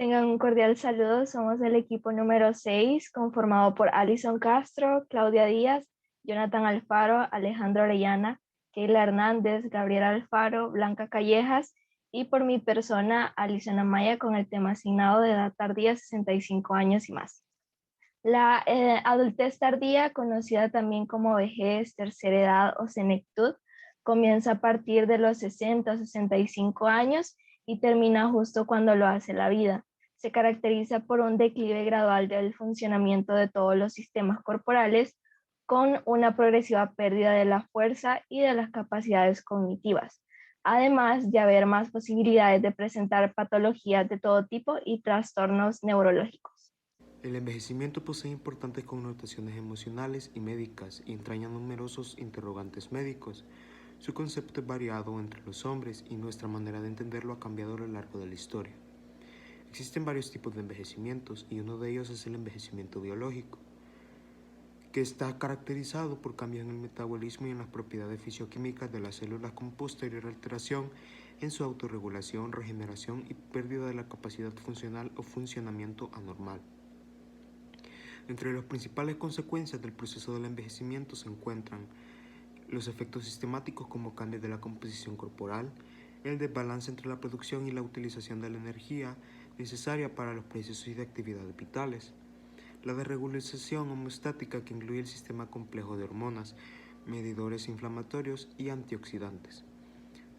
Tengan un cordial saludo. Somos el equipo número 6, conformado por Alison Castro, Claudia Díaz, Jonathan Alfaro, Alejandro Orellana, Keila Hernández, Gabriela Alfaro, Blanca Callejas y por mi persona, Alison Amaya, con el tema asignado de edad tardía, 65 años y más. La adultez tardía, conocida también como vejez, tercera edad o senectud, comienza a partir de los 60 o 65 años y termina justo cuando lo hace la vida. Se caracteriza por un declive gradual del funcionamiento de todos los sistemas corporales, con una progresiva pérdida de la fuerza y de las capacidades cognitivas, además de haber más posibilidades de presentar patologías de todo tipo y trastornos neurológicos. El envejecimiento posee importantes connotaciones emocionales y médicas y entraña numerosos interrogantes médicos. Su concepto es variado entre los hombres y nuestra manera de entenderlo ha cambiado a lo largo de la historia. Existen varios tipos de envejecimientos y uno de ellos es el envejecimiento biológico, que está caracterizado por cambios en el metabolismo y en las propiedades fisioquímicas de las células con posterior alteración en su autorregulación, regeneración y pérdida de la capacidad funcional o funcionamiento anormal. Entre las principales consecuencias del proceso del envejecimiento se encuentran los efectos sistemáticos como cambios de la composición corporal, el desbalance entre la producción y la utilización de la energía necesaria para los procesos de actividades vitales, la desregulación homeostática que incluye el sistema complejo de hormonas, medidores inflamatorios y antioxidantes.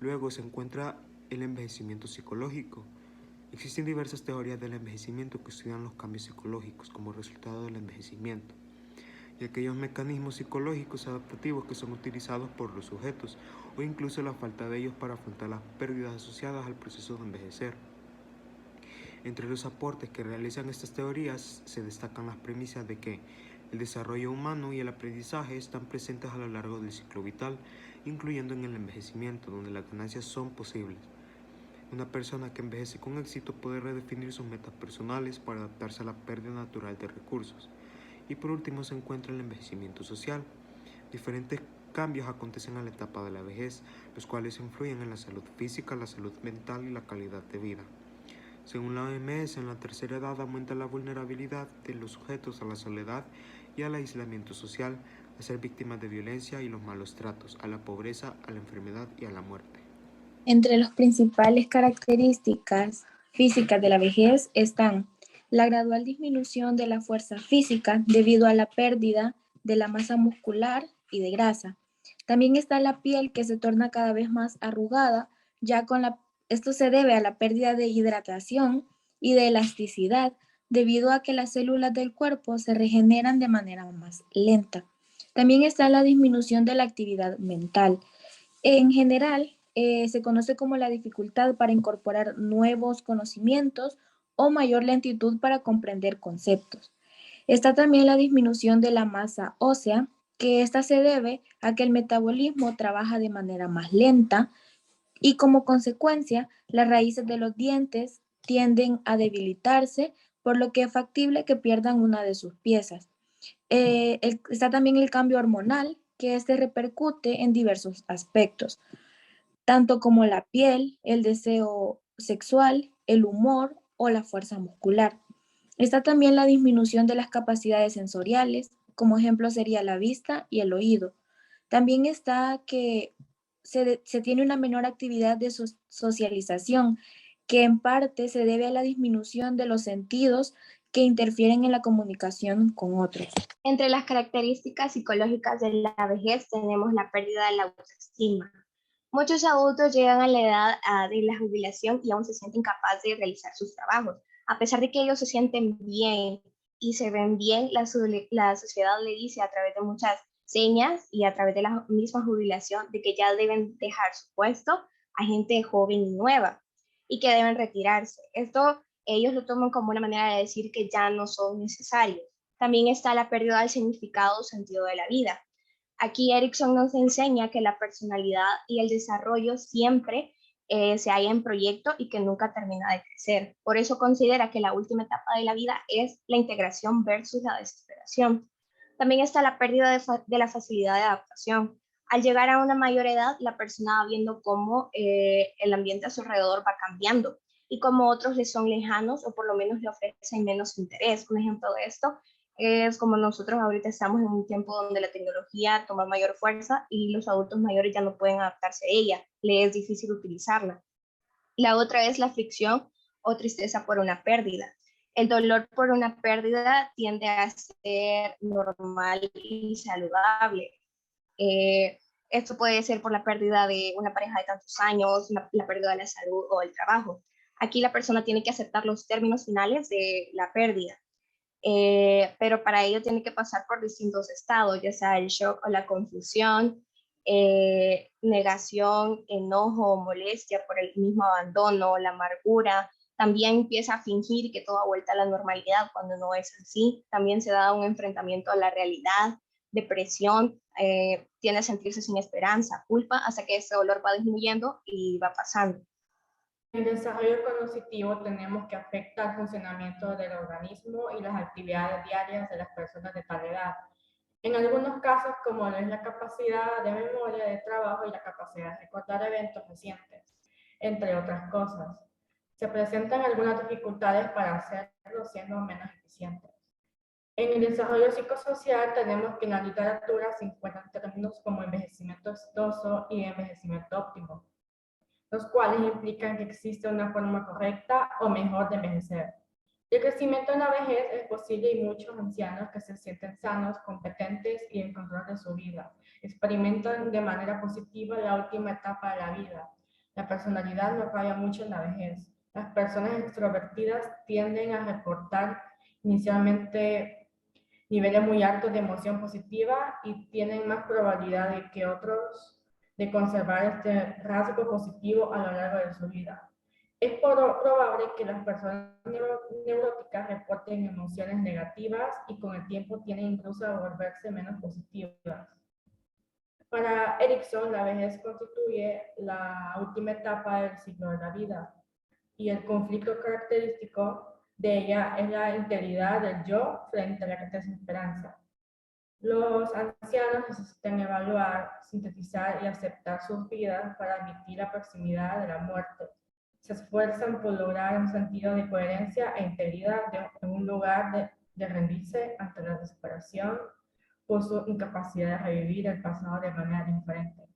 Luego se encuentra el envejecimiento psicológico. Existen diversas teorías del envejecimiento que estudian los cambios psicológicos como resultado del envejecimiento y aquellos mecanismos psicológicos adaptativos que son utilizados por los sujetos o incluso la falta de ellos para afrontar las pérdidas asociadas al proceso de envejecer. Entre los aportes que realizan estas teorías se destacan las premisas de que el desarrollo humano y el aprendizaje están presentes a lo largo del ciclo vital, incluyendo en el envejecimiento, donde las ganancias son posibles. Una persona que envejece con éxito puede redefinir sus metas personales para adaptarse a la pérdida natural de recursos. Y por último se encuentra el envejecimiento social. Diferentes cambios acontecen a la etapa de la vejez, los cuales influyen en la salud física, la salud mental y la calidad de vida. Según la OMS, en la tercera edad aumenta la vulnerabilidad de los sujetos a la soledad y al aislamiento social, a ser víctimas de violencia y los malos tratos, a la pobreza, a la enfermedad y a la muerte. Entre las principales características físicas de la vejez están la gradual disminución de la fuerza física debido a la pérdida de la masa muscular y de grasa. También está la piel que se torna cada vez más arrugada, esto se debe a la pérdida de hidratación y de elasticidad debido a que las células del cuerpo se regeneran de manera más lenta. También está la disminución de la actividad mental. En general, se conoce como la dificultad para incorporar nuevos conocimientos o mayor lentitud para comprender conceptos. Está también la disminución de la masa ósea, que esta se debe a que el metabolismo trabaja de manera más lenta y como consecuencia, las raíces de los dientes tienden a debilitarse, por lo que es factible que pierdan una de sus piezas. Está también el cambio hormonal, que este repercute en diversos aspectos, tanto como la piel, el deseo sexual, el humor o la fuerza muscular. Está también la disminución de las capacidades sensoriales, como ejemplo sería la vista y el oído. También está que se tiene una menor actividad de socialización, que en parte se debe a la disminución de los sentidos que interfieren en la comunicación con otros. Entre las características psicológicas de la vejez tenemos la pérdida de la autoestima. Muchos adultos llegan a la edad de la jubilación y aún se sienten capaces de realizar sus trabajos. A pesar de que ellos se sienten bien y se ven bien, la sociedad le dice a través de muchas señas y a través de la misma jubilación de que ya deben dejar su puesto a gente joven y nueva y que deben retirarse. Esto ellos lo toman como una manera de decir que ya no son necesarios. También está la pérdida del significado o sentido de la vida. Aquí Erickson nos enseña que la personalidad y el desarrollo siempre se halla en proyecto y que nunca termina de crecer. Por eso considera que la última etapa de la vida es la integración versus la desesperación. También está la pérdida de la facilidad de adaptación. Al llegar a una mayor edad, la persona va viendo cómo el ambiente a su alrededor va cambiando y como otros le son lejanos o por lo menos le ofrecen menos interés. Un ejemplo de esto es como nosotros ahorita estamos en un tiempo donde la tecnología toma mayor fuerza y los adultos mayores ya no pueden adaptarse a ella, les es difícil utilizarla. La otra es la aflicción o tristeza por una pérdida. El dolor por una pérdida tiende a ser normal y saludable. Esto puede ser por la pérdida de una pareja de tantos años, la pérdida de la salud o el trabajo. Aquí la persona tiene que aceptar los términos finales de la pérdida, pero para ello tiene que pasar por distintos estados, ya sea el shock o la confusión, negación, enojo o molestia por el mismo abandono, la amargura. También empieza a fingir que todo ha vuelto a la normalidad cuando no es así. También se da un enfrentamiento a la realidad, depresión, tiende a sentirse sin esperanza, culpa, hasta que ese dolor va disminuyendo y va pasando. En el desarrollo cognitivo tenemos que afecta el funcionamiento del organismo y las actividades diarias de las personas de tal edad. En algunos casos, como lo es la capacidad de memoria de trabajo y la capacidad de recordar eventos recientes, entre otras cosas, se presentan algunas dificultades para hacerlo siendo menos eficientes. En el desarrollo psicosocial tenemos que en la literatura se encuentran términos como envejecimiento exitoso y envejecimiento óptimo, los cuales implican que existe una forma correcta o mejor de envejecer. El crecimiento en la vejez es posible y muchos ancianos que se sienten sanos, competentes y en control de su vida experimentan de manera positiva la última etapa de la vida. La personalidad no cambia mucho en la vejez. Las personas extrovertidas tienden a reportar inicialmente niveles muy altos de emoción positiva y tienen más probabilidad de que otros de conservar este rasgo positivo a lo largo de su vida. Es probable que las personas neuróticas reporten emociones negativas y con el tiempo tienen incluso a volverse menos positivas. Para Erikson, la vejez constituye la última etapa del ciclo de la vida y el conflicto característico de ella es la integridad del yo frente a la desesperanza. Los ancianos necesitan evaluar, sintetizar y aceptar sus vidas para admitir la proximidad de la muerte. Se esfuerzan por lograr un sentido de coherencia e integridad en un lugar de rendirse ante la desesperación por su incapacidad de revivir el pasado de manera diferente.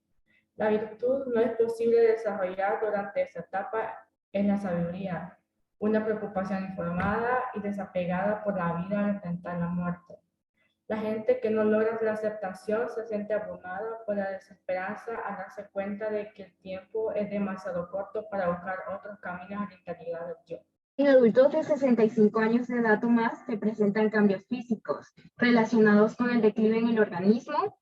La virtud no es posible desarrollar durante esta etapa en la sabiduría, una preocupación informada y desapegada por la vida al enfrentar la muerte. La gente que no logra la aceptación se siente abrumada por la desesperanza al darse cuenta de que el tiempo es demasiado corto para buscar otros caminos a la integridad del yo. En adultos de 65 años de edad o más se presentan cambios físicos relacionados con el declive en el organismo.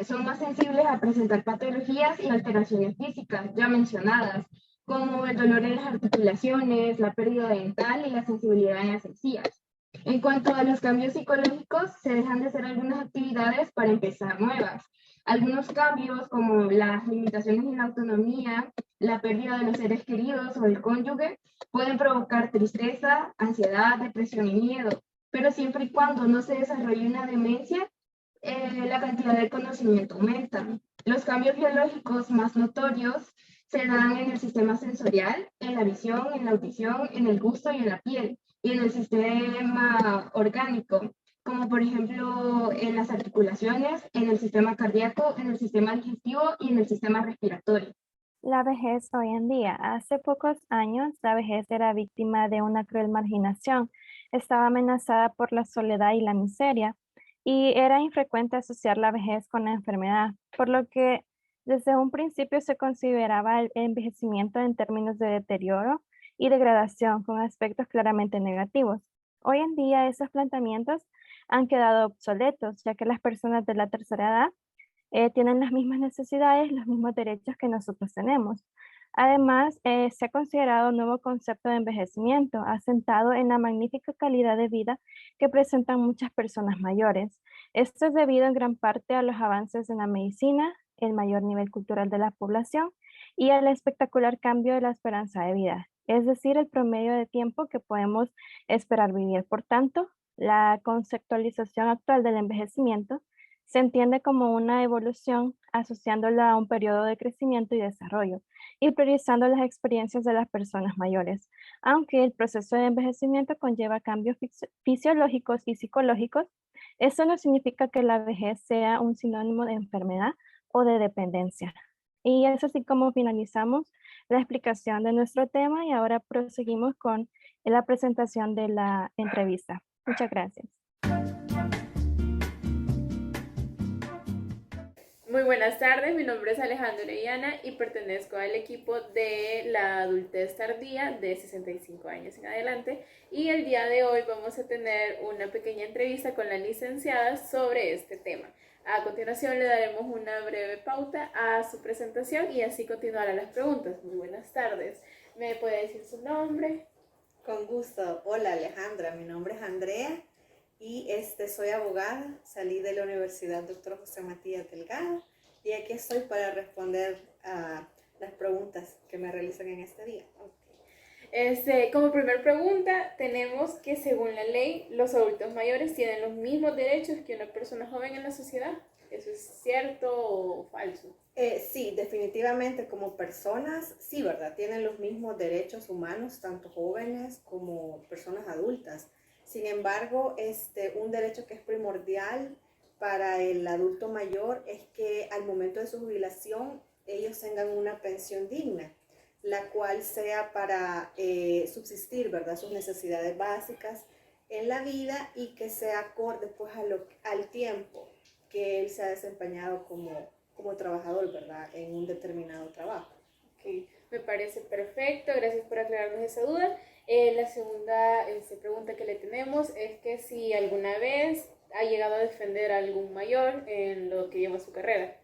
Son más sensibles a presentar patologías y alteraciones físicas ya mencionadas, como el dolor en las articulaciones, la pérdida dental y la sensibilidad en las encías. En cuanto a los cambios psicológicos, se dejan de hacer algunas actividades para empezar nuevas. Algunos cambios, como las limitaciones en la autonomía, la pérdida de los seres queridos o del cónyuge, pueden provocar tristeza, ansiedad, depresión y miedo, pero siempre y cuando no se desarrolle una demencia, la cantidad de conocimiento aumenta. Los cambios biológicos más notorios se dan en el sistema sensorial, en la visión, en la audición, en el gusto y en la piel, y en el sistema orgánico, como por ejemplo en las articulaciones, en el sistema cardíaco, en el sistema digestivo y en el sistema respiratorio. La vejez hoy en día. Hace pocos años, la vejez era víctima de una cruel marginación. Estaba amenazada por la soledad y la miseria, y era infrecuente asociar la vejez con la enfermedad, por lo que desde un principio se consideraba el envejecimiento en términos de deterioro y degradación con aspectos claramente negativos. Hoy en día esos planteamientos han quedado obsoletos, ya que las personas de la tercera edad tienen las mismas necesidades, los mismos derechos que nosotros tenemos. Además, se ha considerado un nuevo concepto de envejecimiento, asentado en la magnífica calidad de vida que presentan muchas personas mayores. Esto es debido en gran parte a los avances en la medicina, el mayor nivel cultural de la población y al espectacular cambio de la esperanza de vida, es decir, el promedio de tiempo que podemos esperar vivir. Por tanto, la conceptualización actual del envejecimiento se entiende como una evolución asociándola a un periodo de crecimiento y desarrollo, y priorizando las experiencias de las personas mayores. Aunque el proceso de envejecimiento conlleva cambios fisiológicos y psicológicos, eso no significa que la vejez sea un sinónimo de enfermedad o de dependencia. Y es así como finalizamos la explicación de nuestro tema y ahora proseguimos con la presentación de la entrevista. Muchas gracias. Muy buenas tardes, mi nombre es Alejandra Orellana y pertenezco al equipo de la adultez tardía de 65 años en adelante, y el día de hoy vamos a tener una pequeña entrevista con la licenciada sobre este tema. A continuación le daremos una breve pauta a su presentación y así continuarán las preguntas. Muy buenas tardes, ¿me puede decir su nombre? Con gusto. Hola Alejandra, mi nombre es Andrea y soy abogada, salí de la Universidad Dr. José Matías Delgado y aquí estoy para responder a las preguntas que me realizan en este día. Como primera pregunta, tenemos que según la ley, los adultos mayores tienen los mismos derechos que una persona joven en la sociedad. ¿Eso es cierto o falso? Sí, definitivamente como personas, sí, ¿verdad? Tienen los mismos derechos humanos, tanto jóvenes como personas adultas. Sin embargo, un derecho que es primordial para el adulto mayor es que al momento de su jubilación ellos tengan una pensión digna, la cual sea para subsistir, ¿verdad?, sus necesidades básicas en la vida y que sea acorde pues al tiempo que él se ha desempeñado como trabajador, ¿verdad?, en un determinado trabajo. Okay. Me parece perfecto, gracias por aclararnos esa duda. La segunda pregunta que le tenemos es que si alguna vez ha llegado a defender a algún mayor en lo que lleva su carrera.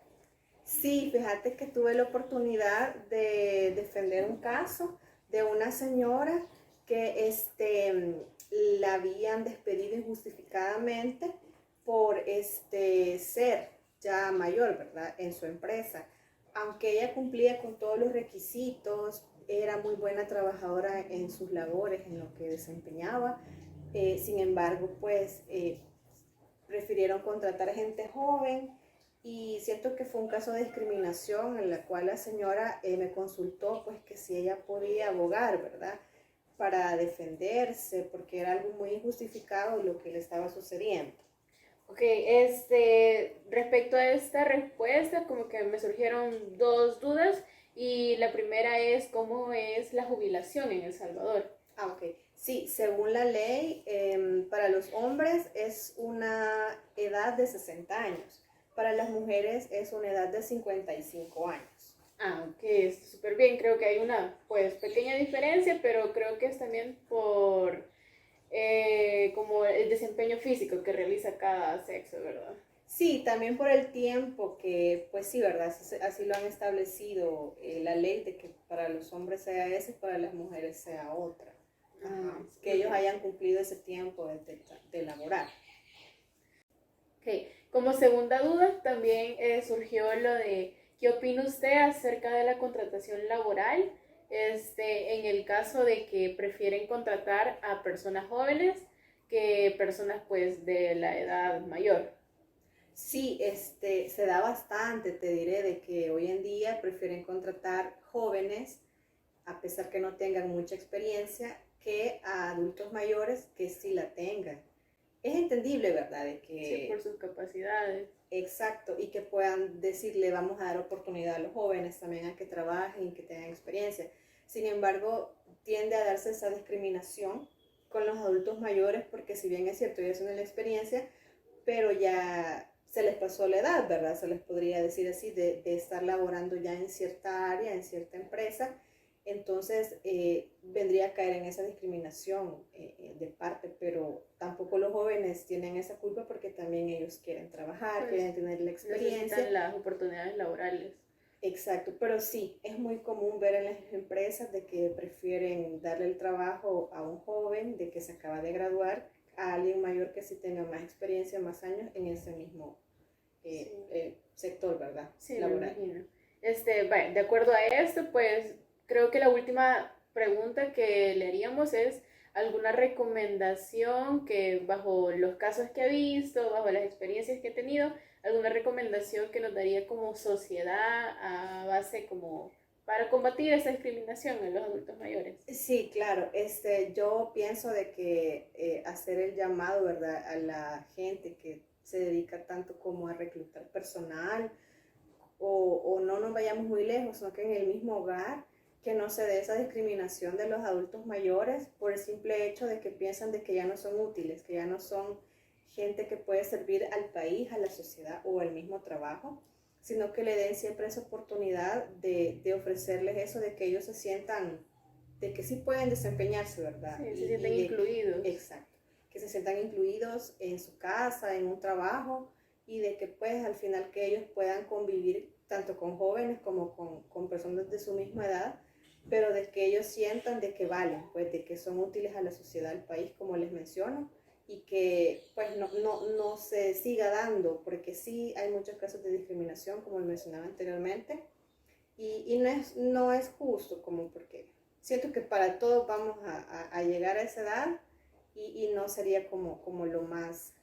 Sí, fíjate que tuve la oportunidad de defender un caso de una señora que la habían despedido injustificadamente por ser ya mayor, ¿verdad?, en su empresa. Aunque ella cumplía con todos los requisitos, era muy buena trabajadora en sus labores, en lo que desempeñaba. Sin embargo, pues prefirieron contratar gente joven y siento que fue un caso de discriminación en la cual la señora me consultó pues que si ella podía abogar, ¿verdad?, para defenderse, porque era algo muy injustificado lo que le estaba sucediendo. Ok, respecto a esta respuesta, como que me surgieron dos dudas, y la primera es cómo es la jubilación en El Salvador. Ok. Sí, según la ley, para los hombres es una edad de 60 años, para las mujeres es una edad de 55 años. Ok, está súper bien, creo que hay una pues pequeña diferencia, pero creo que es también por como el desempeño físico que realiza cada sexo, ¿verdad? Sí, también por el tiempo que, pues sí, ¿verdad? Así lo han establecido la ley de que para los hombres sea ese y para las mujeres sea otra. Que ellos hayan cumplido ese tiempo de laborar. Ok, como segunda duda también surgió lo de ¿qué opina usted acerca de la contratación laboral? En el caso de que prefieren contratar a personas jóvenes que personas pues de la edad mayor. Sí, se da bastante, te diré, de que hoy en día prefieren contratar jóvenes, a pesar que no tengan mucha experiencia, que a adultos mayores que sí la tengan. Es entendible, ¿verdad? De que, sí, por sus capacidades. Exacto, y que puedan decirle, vamos a dar oportunidad a los jóvenes también a que trabajen y que tengan experiencia. Sin embargo, tiende a darse esa discriminación con los adultos mayores porque si bien es cierto, ellos tienen la experiencia, pero ya se les pasó la edad, ¿verdad? Se les podría decir así, de estar laborando ya en cierta área, en cierta empresa. Entonces, vendría a caer en esa discriminación de parte, pero tampoco los jóvenes tienen esa culpa porque también ellos quieren trabajar, pues, quieren tener la experiencia. Necesitan las oportunidades laborales. Exacto, pero sí, es muy común ver en las empresas de que prefieren darle el trabajo a un joven de que se acaba de graduar a alguien mayor que sí tenga más experiencia, más años en ese mismo sector, ¿verdad? Sí, laboral. me imagino. Bueno, de acuerdo a esto, pues creo que la última pregunta que le haríamos es alguna recomendación que bajo los casos que ha visto, bajo las experiencias que ha tenido, alguna recomendación que nos daría como sociedad a base como para combatir esa discriminación en los adultos mayores? Sí, claro. Yo pienso de que hacer el llamado, ¿verdad?, a la gente que se dedica tanto como a reclutar personal o no nos vayamos muy lejos, sino que en el mismo hogar, que no se dé esa discriminación de los adultos mayores por el simple hecho de que piensan de que ya no son útiles, que ya no son gente que puede servir al país, a la sociedad o al mismo trabajo, sino que le den siempre esa oportunidad de ofrecerles eso, de que ellos se sientan, de que sí pueden desempeñarse, ¿verdad? Sí, se sienten incluidos. Exacto, que se sientan incluidos en su casa, en un trabajo, y de que pues al final que ellos puedan convivir tanto con jóvenes como con personas de su misma edad, pero de que ellos sientan de que valen, pues de que son útiles a la sociedad, al país, como les menciono, y que pues no se siga dando, porque sí hay muchos casos de discriminación, como lo mencionaba anteriormente, y no es justo, como porque siento que para todos vamos a llegar a esa edad y no sería como lo más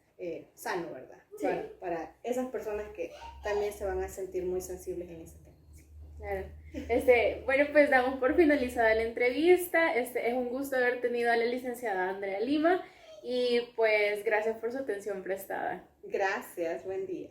sano, ¿verdad? Sí. Para esas personas que también se van a sentir muy sensibles en ese tema. Claro. Bueno, pues damos por finalizada la entrevista. Es un gusto haber tenido a la licenciada Andrea Lima y pues gracias por su atención prestada. Gracias, buen día.